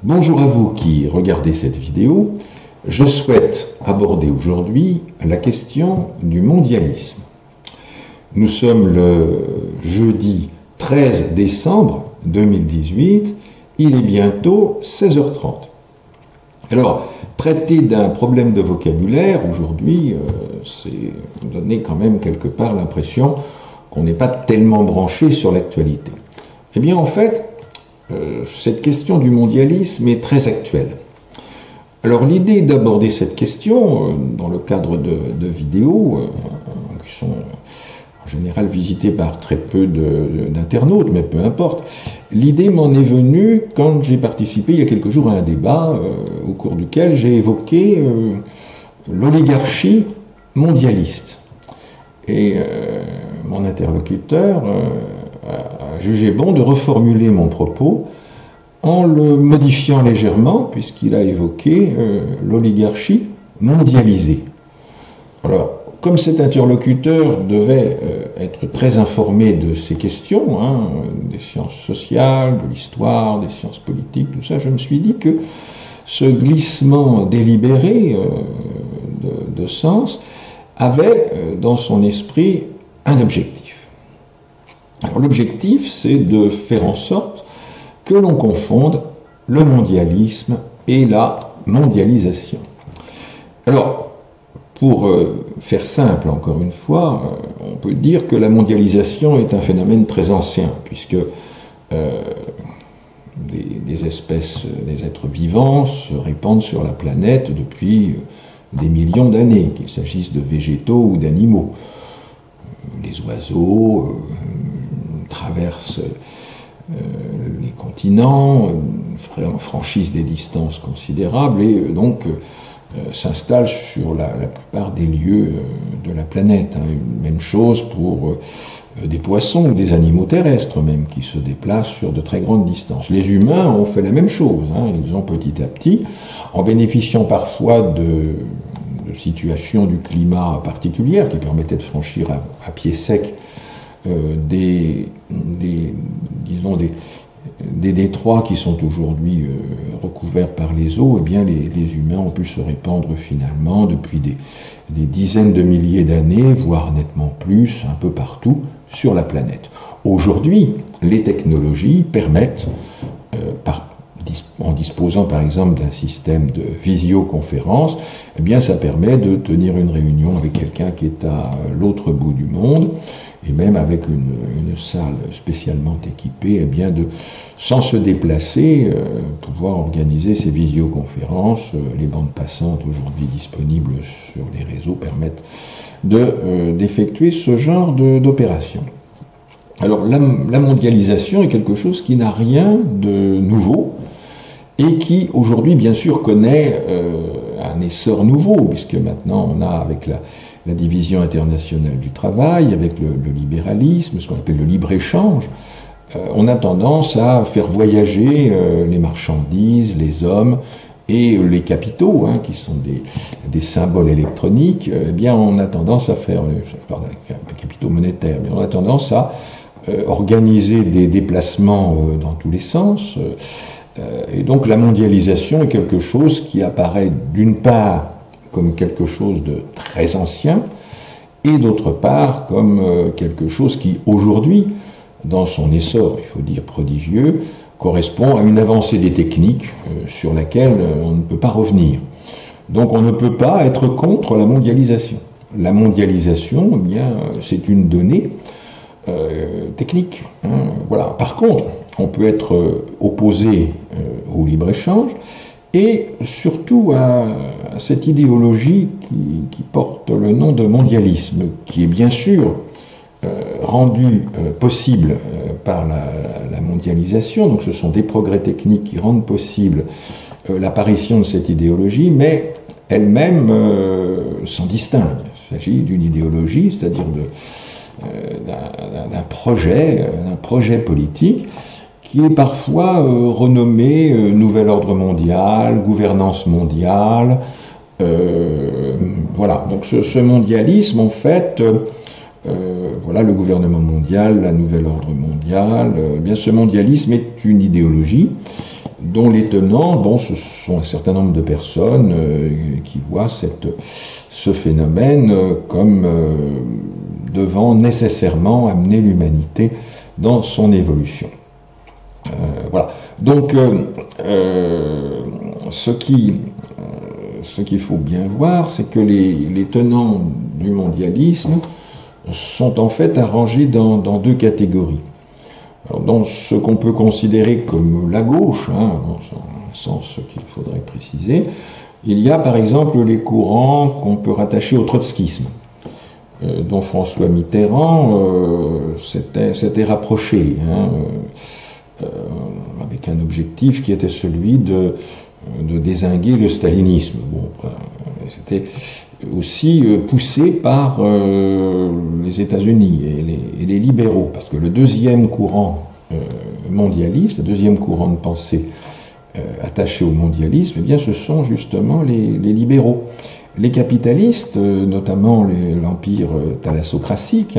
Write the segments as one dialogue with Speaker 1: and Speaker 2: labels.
Speaker 1: Bonjour à vous qui regardez cette vidéo. Je souhaite aborder aujourd'hui la question du mondialisme. Nous sommes le jeudi 13 décembre 2018, il est bientôt 16h30. Alors, traiter d'un problème de vocabulaire aujourd'hui, c'est donner quand même quelque part l'impression qu'on n'est pas tellement branché sur l'actualité. Eh bien, en fait, cette question du mondialisme est très actuelle. Alors, l'idée d'aborder cette question dans le cadre de vidéos qui sont en général visitées par très peu d'internautes, mais peu importe, l'idée m'en est venue quand j'ai participé il y a quelques jours à un débat au cours duquel j'ai évoqué l'oligarchie mondialiste. Et mon interlocuteur a jugé bon de reformuler mon propos en le modifiant légèrement, puisqu'il a évoqué l'oligarchie mondialisée. Alors, comme cet interlocuteur devait être très informé de ces questions, des sciences sociales, de l'histoire, des sciences politiques, tout ça, je me suis dit que ce glissement délibéré de sens avait dans son esprit un objectif. Alors l'objectif, c'est de faire en sorte que l'on confonde le mondialisme et la mondialisation. Alors, pour faire simple, encore une fois, on peut dire que la mondialisation est un phénomène très ancien, puisque des espèces, des êtres vivants se répandent sur la planète depuis des millions d'années, qu'il s'agisse de végétaux ou d'animaux. Les oiseaux traversent les continents, franchissent des distances considérables et donc s'installent sur la plupart des lieux de la planète. Même chose pour des poissons ou des animaux terrestres même qui se déplacent sur de très grandes distances. Les humains ont fait la même chose. Ils ont petit à petit, en bénéficiant parfois de situations du climat particulières qui permettaient de franchir à pied sec des détroits qui sont aujourd'hui recouverts par les eaux, eh bien les humains ont pu se répandre finalement depuis des dizaines de milliers d'années, voire nettement plus, un peu partout sur la planète. Aujourd'hui, les technologies permettent, en disposant par exemple d'un système de visioconférence, eh bien ça permet de tenir une réunion avec quelqu'un qui est à l'autre bout du monde, et même avec une salle spécialement équipée, eh bien sans se déplacer, pouvoir organiser ces visioconférences. Les bandes passantes aujourd'hui disponibles sur les réseaux permettent d'effectuer ce genre d'opération. Alors la mondialisation est quelque chose qui n'a rien de nouveau et qui aujourd'hui bien sûr connaît un essor nouveau, puisque maintenant on a avec la division internationale du travail, avec le libéralisme, ce qu'on appelle le libre-échange, on a tendance à faire voyager les marchandises, les hommes et les capitaux, qui sont des symboles électroniques. Eh bien, on a tendance à faire, je parle des capitaux monétaires, mais on a tendance à organiser des déplacements dans tous les sens. Et donc la mondialisation est quelque chose qui apparaît d'une part comme quelque chose de très ancien, et d'autre part comme quelque chose qui, aujourd'hui, dans son essor, il faut dire prodigieux, correspond à une avancée des techniques sur laquelle on ne peut pas revenir. Donc on ne peut pas être contre la mondialisation. La mondialisation, eh bien, c'est une donnée technique. Voilà. Par contre, on peut être opposé au libre-échange, et surtout à cette idéologie qui porte le nom de mondialisme, qui est bien sûr rendue possible par la mondialisation. Donc ce sont des progrès techniques qui rendent possible l'apparition de cette idéologie, mais elle-même s'en distingue. Il s'agit d'une idéologie, c'est-à-dire d'un projet politique qui est parfois renommé nouvel ordre mondial, gouvernance mondiale. Voilà, donc ce mondialisme, en fait, voilà, le gouvernement mondial, la nouvel ordre mondial, bien ce mondialisme est une idéologie dont les tenants, dont ce sont un certain nombre de personnes qui voient ce phénomène comme devant nécessairement amener l'humanité dans son évolution. Voilà. Donc, ce qu'il faut bien voir, c'est que les tenants du mondialisme sont en fait arrangés dans deux catégories. Alors, dans ce qu'on peut considérer comme la gauche, dans un sens qu'il faudrait préciser, il y a par exemple les courants qu'on peut rattacher au trotskisme, dont François Mitterrand s'était rapproché, avec un objectif qui était celui de dézinguer le stalinisme. Bon, c'était aussi poussé par les États-Unis et les libéraux, parce que le deuxième courant mondialiste, le deuxième courant de pensée attaché au mondialisme, eh bien, ce sont justement les libéraux. Les capitalistes, notamment l'empire thalassocratique,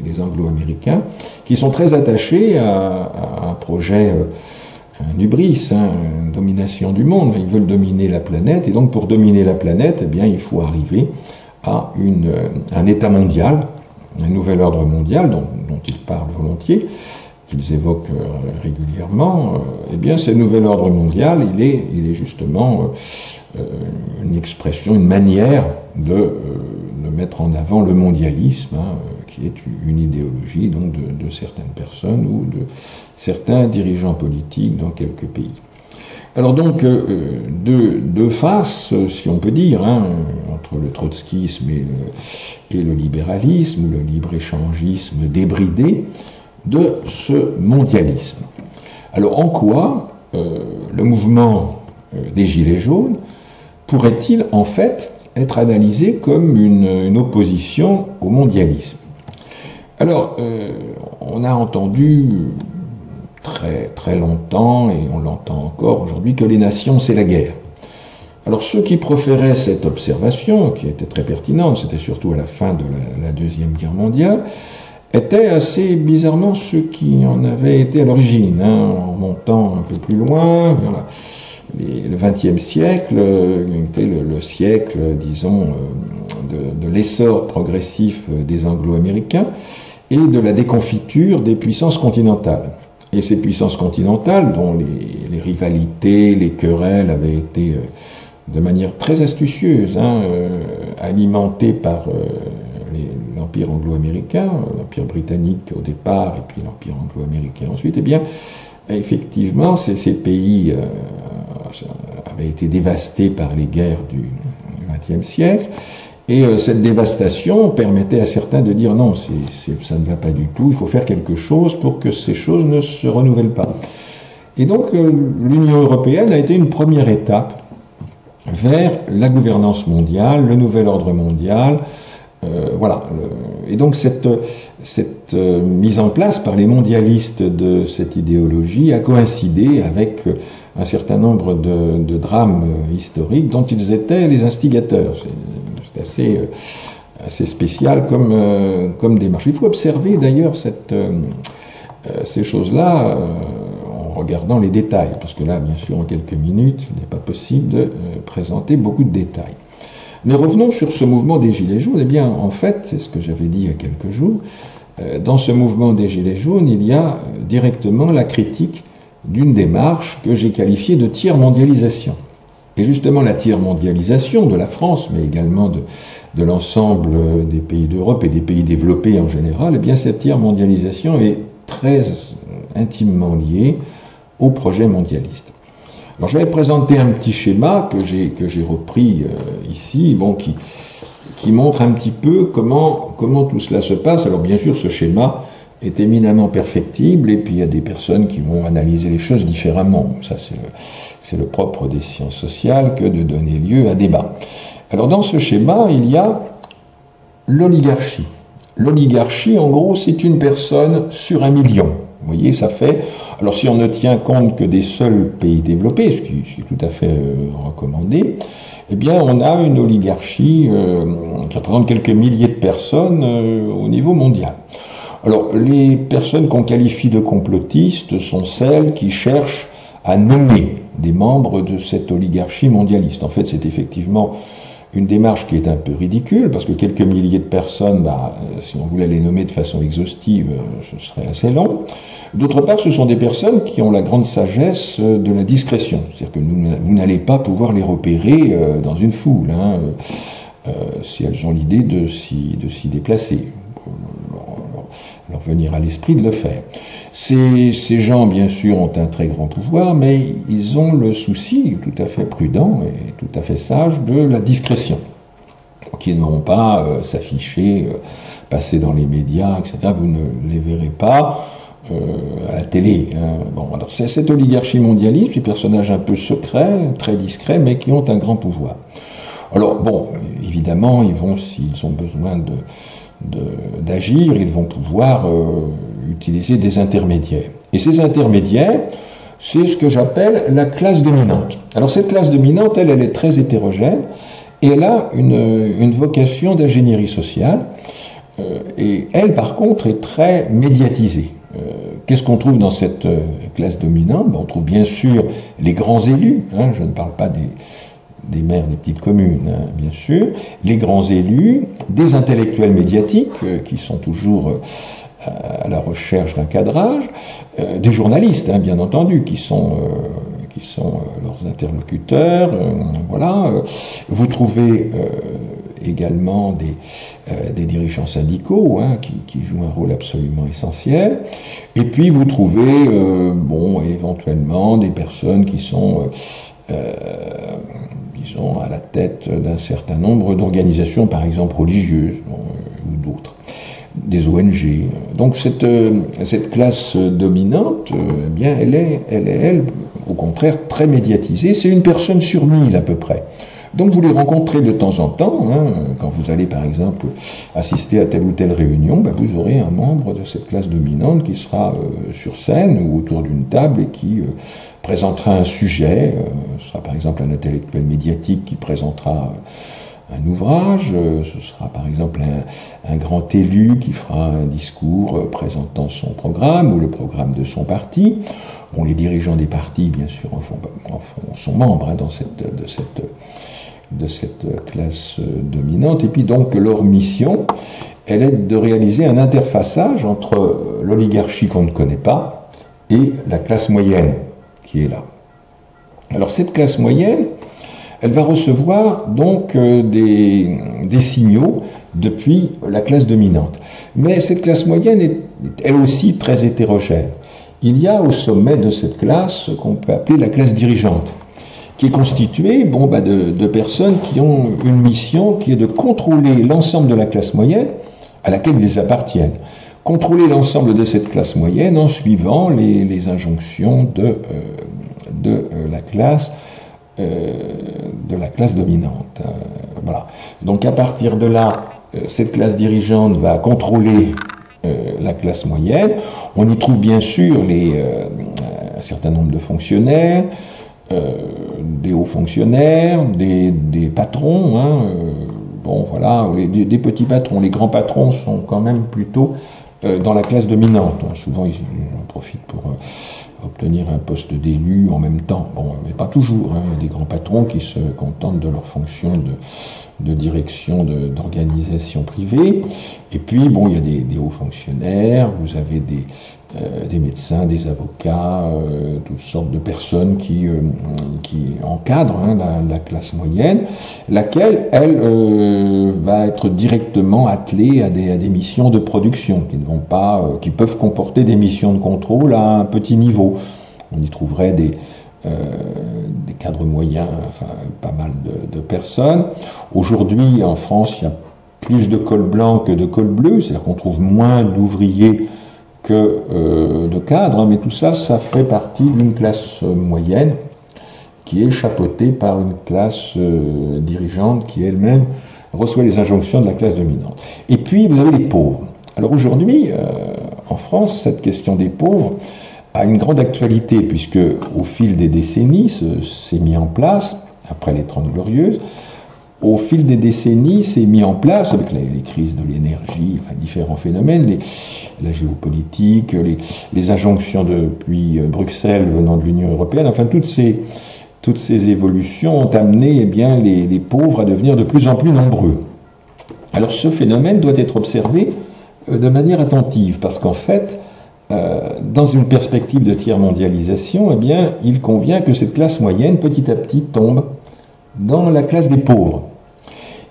Speaker 1: les anglo-américains, qui sont très attachés à un projet, un hubris, une domination du monde. Ils veulent dominer la planète, et donc pour dominer la planète, eh bien, il faut arriver à un État mondial, un nouvel ordre mondial dont ils parlent volontiers, qu'ils évoquent régulièrement. Eh bien, ce nouvel ordre mondial, il est justement une expression, une manière de mettre en avant le mondialisme, qui est une idéologie donc de certaines personnes ou de certains dirigeants politiques dans quelques pays. Alors donc, deux faces, si on peut dire, entre le trotskisme et le libéralisme, ou le libre-échangisme débridé de ce mondialisme. Alors en quoi le mouvement des Gilets jaunes pourrait-il en fait être analysé comme une opposition au mondialisme? Alors, on a entendu très, très longtemps, et on l'entend encore aujourd'hui, que les nations, c'est la guerre. Alors, ceux qui proféraient cette observation, qui était très pertinente, c'était surtout à la fin de la Deuxième Guerre mondiale, étaient assez bizarrement ceux qui en avaient été à l'origine, en montant un peu plus loin, vers le XXe siècle était le siècle, disons, de l'essor progressif des Anglo-Américains et de la déconfiture des puissances continentales. Et ces puissances continentales, dont les rivalités, les querelles avaient été de manière très astucieuse alimentées par l'Empire anglo-américain, l'Empire britannique au départ, et puis l'Empire anglo-américain ensuite, eh bien, effectivement, ces pays avaient été dévastés par les guerres du XXe siècle, et cette dévastation permettait à certains de dire non, ça ne va pas du tout, il faut faire quelque chose pour que ces choses ne se renouvellent pas. Et donc l'Union européenne a été une première étape vers la gouvernance mondiale, le nouvel ordre mondial, voilà. Et donc cette mise en place par les mondialistes de cette idéologie a coïncidé avec un certain nombre de drames historiques dont ils étaient les instigateurs. C'est assez spécial comme démarche. Il faut observer d'ailleurs ces choses-là en regardant les détails, parce que là, bien sûr, en quelques minutes, il n'est pas possible de présenter beaucoup de détails. Mais revenons sur ce mouvement des Gilets jaunes. Eh bien, en fait, c'est ce que j'avais dit il y a quelques jours, dans ce mouvement des Gilets jaunes, il y a directement la critique d'une démarche que j'ai qualifiée de tiers-mondialisation. Et justement, la tiers-mondialisation de la France, mais également de l'ensemble des pays d'Europe et des pays développés en général, eh bien, cette tiers-mondialisation est très intimement liée au projet mondialiste. Alors, j'avais présenté un petit schéma que j'ai repris ici, bon, qui montre un petit peu comment tout cela se passe. Alors, bien sûr, ce schéma est éminemment perfectible, et puis il y a des personnes qui vont analyser les choses différemment. Ça, c'est le propre des sciences sociales que de donner lieu à débat. Alors, dans ce schéma, il y a l'oligarchie. L'oligarchie, en gros, c'est une personne sur 1 million. Vous voyez, ça fait... Alors, si on ne tient compte que des seuls pays développés, ce qui est tout à fait recommandé, eh bien, on a une oligarchie qui représente quelques milliers de personnes au niveau mondial. Alors, les personnes qu'on qualifie de complotistes sont celles qui cherchent à nommer des membres de cette oligarchie mondialiste. En fait, c'est effectivement une démarche qui est un peu ridicule, parce que quelques milliers de personnes, si on voulait les nommer de façon exhaustive, ce serait assez long. D'autre part, ce sont des personnes qui ont la grande sagesse de la discrétion. C'est-à-dire que vous n'allez pas pouvoir les repérer dans une foule, si elles ont l'idée de s'y déplacer. Leur venir à l'esprit de le faire. Ces gens, bien sûr, ont un très grand pouvoir, mais ils ont le souci, tout à fait prudent et tout à fait sage, de la discrétion. Donc ils ne vont pas s'afficher, passer dans les médias, etc. Vous ne les verrez pas à la télé. Bon, alors c'est cette oligarchie mondialiste, des personnages un peu secrets, très discrets, mais qui ont un grand pouvoir. Alors, bon, évidemment, ils vont, s'ils ont besoin d'agir, ils vont pouvoir utiliser des intermédiaires. Et ces intermédiaires, c'est ce que j'appelle la classe dominante. Alors cette classe dominante, elle est très hétérogène, et elle a une vocation d'ingénierie sociale, et elle, par contre, est très médiatisée. Qu'est-ce qu'on trouve dans cette classe dominante? On trouve bien sûr les grands élus, je ne parle pas des maires des petites communes, bien sûr, les grands élus, des intellectuels médiatiques qui sont toujours à la recherche d'un cadrage, des journalistes, bien entendu, qui sont leurs interlocuteurs, voilà. Vous trouvez également des dirigeants syndicaux qui jouent un rôle absolument essentiel. Et puis vous trouvez, éventuellement des personnes qui sont disons, à la tête d'un certain nombre d'organisations, par exemple religieuses ou d'autres, des ONG. Donc cette classe dominante, eh bien, elle, au contraire, très médiatisée. C'est une personne sur 1000 à peu près. Donc vous les rencontrez de temps en temps, quand vous allez par exemple assister à telle ou telle réunion, vous aurez un membre de cette classe dominante qui sera sur scène ou autour d'une table et qui présentera un sujet. Ce sera par exemple un intellectuel médiatique qui présentera un ouvrage, ce sera par exemple un grand élu qui fera un discours présentant son programme ou le programme de son parti. Bon, les dirigeants des partis, bien sûr, sont membres de cette classe dominante. Et puis donc leur mission, elle est de réaliser un interfaçage entre l'oligarchie qu'on ne connaît pas et la classe moyenne qui est là. Alors cette classe moyenne, elle va recevoir donc des signaux depuis la classe dominante. Mais cette classe moyenne est elle aussi très hétérogène. Il y a au sommet de cette classe ce qu'on peut appeler la classe dirigeante, qui est constituée de personnes qui ont une mission qui est de contrôler l'ensemble de la classe moyenne à laquelle ils appartiennent. Contrôler l'ensemble de cette classe moyenne en suivant les injonctions de la classe dominante. Voilà. Donc à partir de là, cette classe dirigeante va contrôler la classe moyenne. On y trouve bien sûr un certain nombre de fonctionnaires, des hauts fonctionnaires, des patrons, voilà, des petits patrons. Les grands patrons sont quand même plutôt dans la classe dominante. Souvent, ils en profitent pour obtenir un poste d'élu en même temps. Bon, mais pas toujours. Il y a des grands patrons qui se contentent de leur fonction de direction d'organisation privée. Et puis, il y a des hauts fonctionnaires, vous avez des médecins, des avocats, toutes sortes de personnes qui encadrent la classe moyenne, laquelle, elle, va être directement attelée à des missions de production qui peuvent comporter des missions de contrôle à un petit niveau. On y trouverait des cadres moyens, enfin pas mal de personnes. Aujourd'hui, en France, il y a plus de col blanc que de col bleu, c'est-à-dire qu'on trouve moins d'ouvriers que de cadres, mais tout ça, ça fait partie d'une classe moyenne qui est chapeautée par une classe dirigeante qui elle-même reçoit les injonctions de la classe dominante. Et puis, vous avez les pauvres. Alors aujourd'hui, en France, cette question des pauvres a une grande actualité, puisque au fil des décennies, s'est mis en place, après les 30 Glorieuses, au fil des décennies, s'est mis en place, avec les crises de l'énergie, enfin, différents phénomènes, la géopolitique, les injonctions depuis Bruxelles venant de l'Union européenne, enfin toutes ces évolutions ont amené eh bien, les pauvres à devenir de plus en plus nombreux. Alors ce phénomène doit être observé de manière attentive, parce qu'en fait, dans une perspective de tiers-mondialisation, eh bien, il convient que cette classe moyenne, petit à petit, tombe dans la classe des pauvres.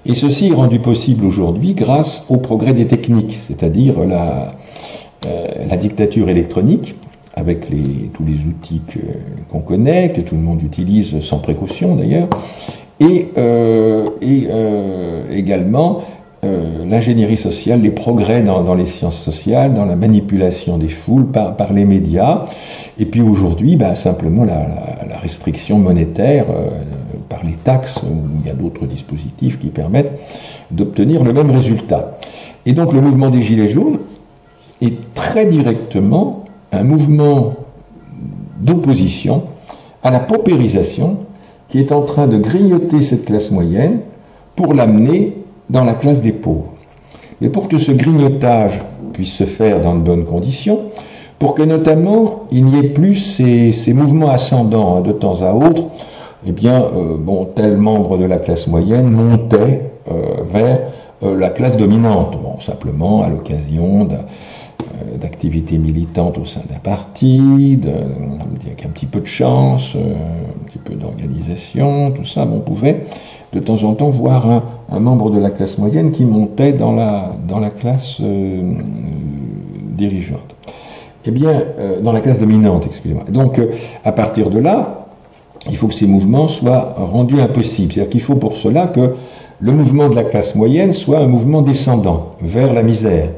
Speaker 1: Et ceci est rendu possible aujourd'hui grâce au progrès des techniques, c'est-à-dire la dictature électronique, avec tous les outils qu'on connaît, que tout le monde utilise sans précaution d'ailleurs, et également l'ingénierie sociale, les progrès dans les sciences sociales, dans la manipulation des foules par les médias, et puis aujourd'hui, simplement la restriction monétaire par les taxes, où il y a d'autres dispositifs qui permettent d'obtenir le même résultat. Et donc le mouvement des Gilets jaunes est très directement un mouvement d'opposition à la paupérisation qui est en train de grignoter cette classe moyenne pour l'amener dans la classe des pauvres. Mais pour que ce grignotage puisse se faire dans de bonnes conditions, pour que notamment il n'y ait plus ces mouvements ascendants de temps à autre, eh bien, tel membre de la classe moyenne montait vers la classe dominante, simplement à l'occasion d'activités militantes au sein d'un parti, avec un petit peu de chance, un petit peu d'organisation, tout ça, on pouvait de temps en temps voir un membre de la classe moyenne qui montait dans la classe dirigeante. Eh bien, dans la classe dominante, excusez-moi. Donc, à partir de là, il faut que ces mouvements soient rendus impossibles. C'est-à-dire qu'il faut pour cela que le mouvement de la classe moyenne soit un mouvement descendant, vers la misère.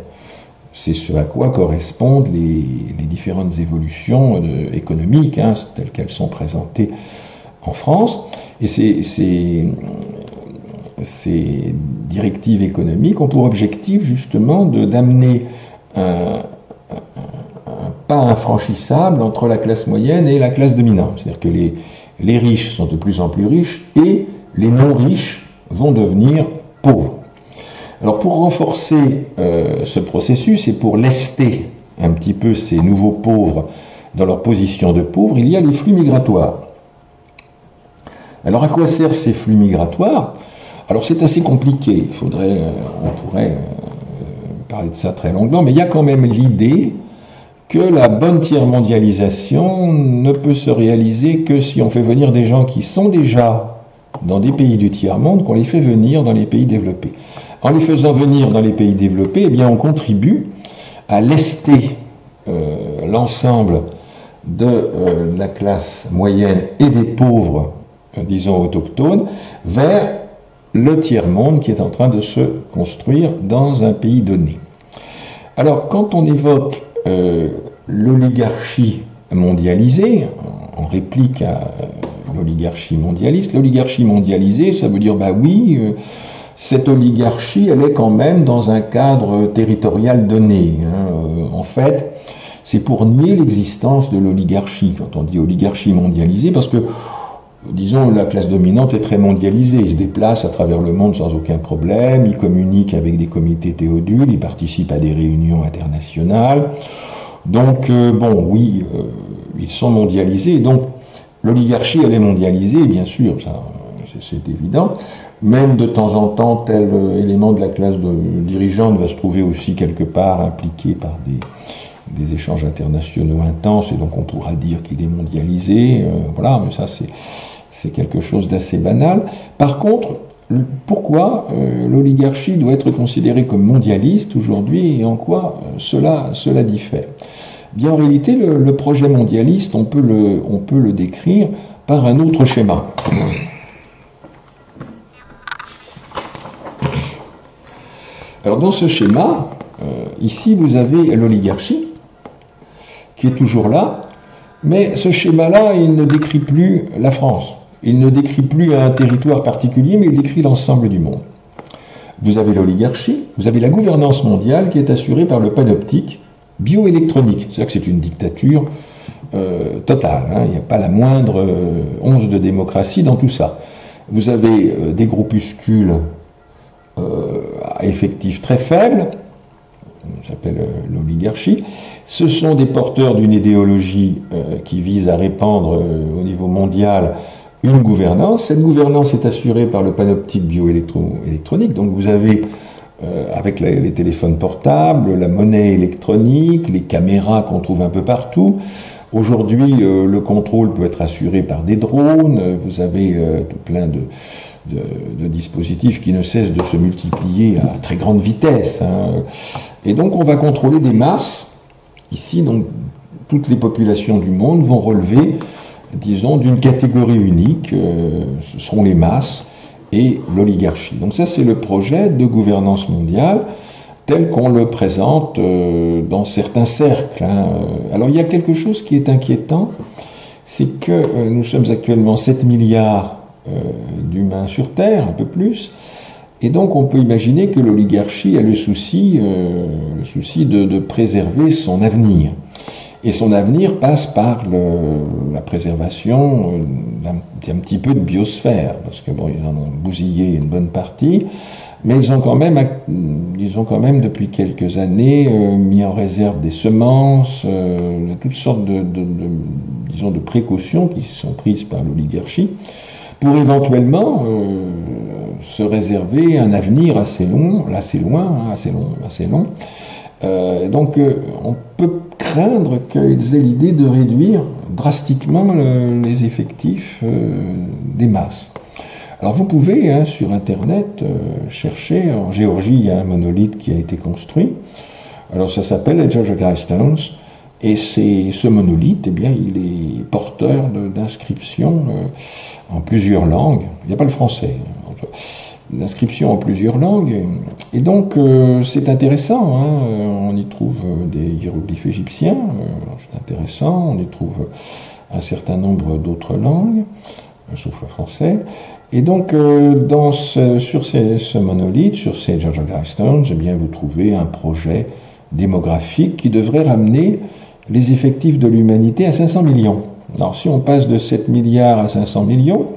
Speaker 1: C'est ce à quoi correspondent les différentes évolutions économiques, telles qu'elles sont présentées en France. Et ces directives économiques ont pour objectif justement d'amener un pas infranchissable entre la classe moyenne et la classe dominante. C'est-à-dire que les riches sont de plus en plus riches et les non-riches vont devenir pauvres. Alors pour renforcer ce processus et pour lester un petit peu ces nouveaux pauvres dans leur position de pauvres, il y a les flux migratoires. Alors à quoi servent ces flux migratoires? Alors c'est assez compliqué, on pourrait parler de ça très longuement, mais il y a quand même l'idée que la bonne tiers-mondialisation ne peut se réaliser que si on fait venir des gens qui sont déjà dans des pays du tiers-monde, qu'on les fait venir dans les pays développés. En les faisant venir dans les pays développés, eh bien on contribue à lester l'ensemble de la classe moyenne et des pauvres, disons autochtones, vers le tiers-monde qui est en train de se construire dans un pays donné. Alors, quand on évoque l'oligarchie mondialisée, en réplique à l'oligarchie mondialisée, ça veut dire, cette oligarchie, elle est quand même dans un cadre territorial donné. En fait, c'est pour nier l'existence de l'oligarchie, quand on dit oligarchie mondialisée, parce que, disons, la classe dominante est très mondialisée, il se déplace à travers le monde sans aucun problème, il communique avec des comités théodules, il participe à des réunions internationales, donc, ils sont mondialisés, donc l'oligarchie, elle est mondialisée, bien sûr, ça, c'est évident. Même de temps en temps, tel élément de la classe dirigeante va se trouver aussi quelque part impliqué par des échanges internationaux intenses, et donc on pourra dire qu'il est mondialisé, mais ça c'est quelque chose d'assez banal. Par contre, pourquoi l'oligarchie doit être considérée comme mondialiste aujourd'hui, et en quoi cela diffère? Bien, en réalité, le projet mondialiste, on peut le décrire par un autre schéma. Alors dans ce schéma, ici vous avez l'oligarchie qui est toujours là, mais ce schéma-là, il ne décrit plus la France, il ne décrit plus un territoire particulier, mais il décrit l'ensemble du monde. Vous avez l'oligarchie, vous avez la gouvernance mondiale qui est assurée par le panoptique bioélectronique. C'est-à-dire que c'est une dictature totale, il n'y a pas la moindre once de démocratie dans tout ça. Vous avez des groupuscules à effectifs très faibles, j'appelle l'oligarchie. Ce sont des porteurs d'une idéologie qui vise à répandre au niveau mondial une gouvernance. Cette gouvernance est assurée par le panoptique bioélectronique. Donc vous avez, avec les téléphones portables, la monnaie électronique, les caméras qu'on trouve un peu partout. Aujourd'hui, le contrôle peut être assuré par des drones. Vous avez tout plein de dispositifs qui ne cessent de se multiplier à très grande vitesse. Hein. Et donc on va contrôler des masses. Ici, donc, toutes les populations du monde vont relever, disons, d'une catégorie unique. Ce seront les masses et l'oligarchie. Donc ça, c'est le projet de gouvernance mondiale tel qu'on le présente dans certains cercles. Hein. Alors il y a quelque chose qui est inquiétant, c'est que nous sommes actuellement 7 milliards d'humains sur Terre, un peu plus, et donc on peut imaginer que l'oligarchie a le souci de préserver son avenir. Et son avenir passe par la préservation d'un petit peu de biosphère, parce que bon, ils en ont bousillé une bonne partie, mais ils ont quand même depuis quelques années mis en réserve des semences, toutes sortes de précautions qui sont prises par l'oligarchie, pour éventuellement se réserver un avenir assez long. Donc on peut craindre qu'ils aient l'idée de réduire drastiquement les effectifs des masses. Alors vous pouvez, sur Internet, chercher, en Géorgie, il y a un monolithe qui a été construit, alors ça s'appelle les Jagagai Stones, et ce monolithe, eh bien, il est porteur d'inscriptions en plusieurs langues, il n'y a pas le français, d'inscriptions en plusieurs langues, et donc c'est intéressant, hein, on y trouve des hiéroglyphes égyptiens, c'est intéressant, on y trouve un certain nombre d'autres langues, sauf le français, et donc sur ce monolithe, sur ces Jagagai Stones, eh bien, vous trouvez un projet démographique qui devrait ramener les effectifs de l'humanité à 500 millions. Alors si on passe de 7 milliards à 500 millions,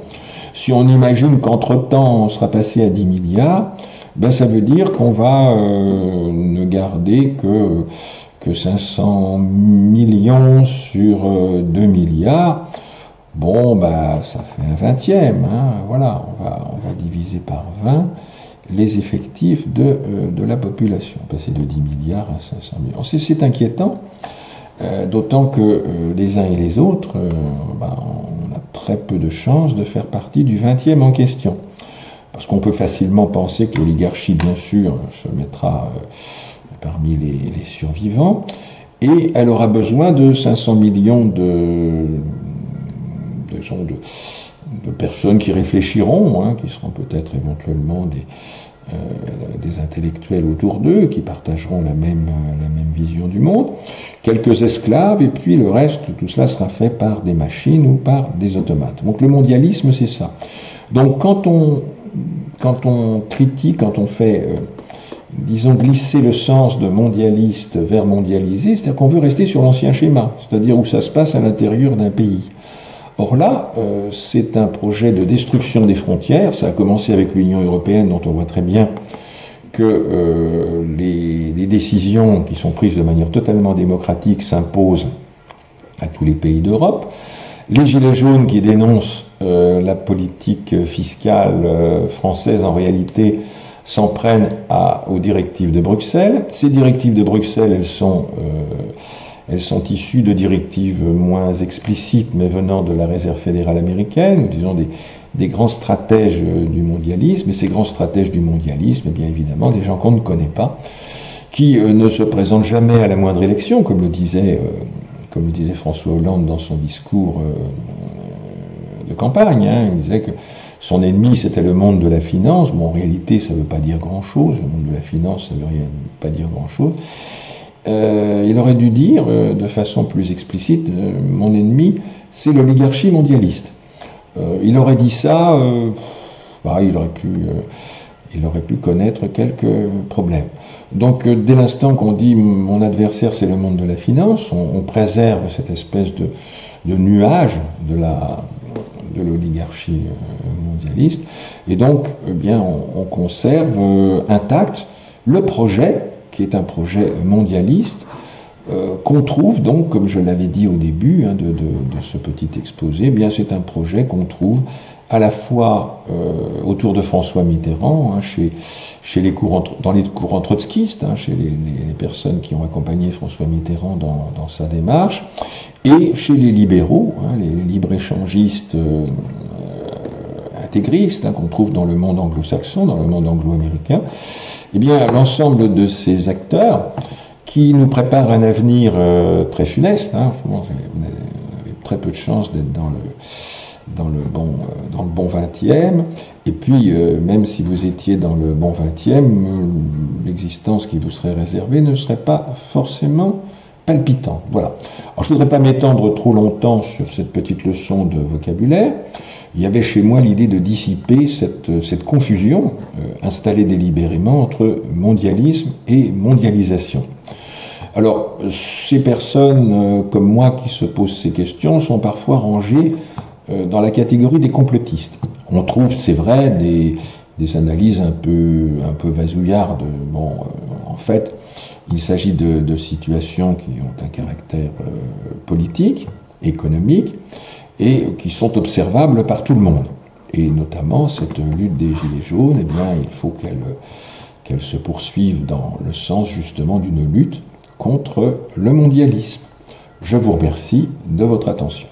Speaker 1: si on imagine qu'entre-temps on sera passé à 10 milliards, ben ça veut dire qu'on va ne garder que 500 millions sur 2 milliards. Bon, bah, ça fait un vingtième, hein, voilà, on va diviser par 20 les effectifs de la population, passer de 10 milliards à 500 millions. C'est inquiétant, d'autant que les uns et les autres, on a très peu de chances de faire partie du 20e en question. Parce qu'on peut facilement penser que l'oligarchie, bien sûr, se mettra parmi les survivants, et elle aura besoin de 500 millions de personnes qui réfléchiront, hein, qui seront peut-être éventuellement des intellectuels autour d'eux, qui partageront la même vision du monde, quelques esclaves, et puis le reste, tout cela sera fait par des machines ou par des automates. Donc le mondialisme, c'est ça. Donc quand on critique, quand on fait, disons, glisser le sens de mondialiste vers mondialisé, c'est-à-dire qu'on veut rester sur l'ancien schéma, c'est-à-dire où ça se passe à l'intérieur d'un pays. Or là, c'est un projet de destruction des frontières. Ça a commencé avec l'Union européenne, dont on voit très bien que les décisions qui sont prises de manière totalement démocratique s'imposent à tous les pays d'Europe. Les Gilets jaunes qui dénoncent la politique fiscale française, en réalité, s'en prennent aux directives de Bruxelles. Ces directives de Bruxelles, elles sont issues de directives moins explicites, mais venant de la Réserve fédérale américaine, ou disons des grands stratèges du mondialisme. Et ces grands stratèges du mondialisme, eh bien évidemment, des gens qu'on ne connaît pas, qui ne se présentent jamais à la moindre élection, comme le disait François Hollande dans son discours de campagne. Hein. Il disait que son ennemi, c'était le monde de la finance. Bon, en réalité, ça ne veut pas dire grand-chose. Le monde de la finance, ça ne veut pas dire grand-chose. Il aurait dû dire de façon plus explicite, mon ennemi, c'est l'oligarchie mondialiste. Il aurait dit ça, il aurait pu connaître quelques problèmes. Donc dès l'instant qu'on dit mon adversaire c'est le monde de la finance, on préserve cette espèce de nuage de de l'oligarchie mondialiste. Et donc, eh bien, on conserve intact le projet, qui est un projet mondialiste, qu'on trouve donc, comme je l'avais dit au début de ce petit exposé, eh bien c'est un projet qu'on trouve à la fois autour de François Mitterrand, chez les dans les courants trotskistes, chez les personnes qui ont accompagné François Mitterrand dans sa démarche, et chez les libéraux, les libre-échangistes intégristes qu'on trouve dans le monde anglo-saxon, dans le monde anglo-américain. Eh bien, l'ensemble de ces acteurs qui nous préparent un avenir très funeste, vous avez très peu de chance d'être dans le bon 20e, et puis même si vous étiez dans le bon 20e, l'existence qui vous serait réservée ne serait pas forcément palpitante. Voilà. Alors je ne voudrais pas m'étendre trop longtemps sur cette petite leçon de vocabulaire. Il y avait chez moi l'idée de dissiper cette confusion installée délibérément entre mondialisme et mondialisation. Alors, ces personnes comme moi qui se posent ces questions sont parfois rangées dans la catégorie des complotistes. On trouve, c'est vrai, des analyses un peu vasouillardes. Bon, en fait, il s'agit de situations qui ont un caractère politique, économique, et qui sont observables par tout le monde. Et notamment, cette lutte des Gilets jaunes, eh bien, il faut qu'elle se poursuive dans le sens justement d'une lutte contre le mondialisme. Je vous remercie de votre attention.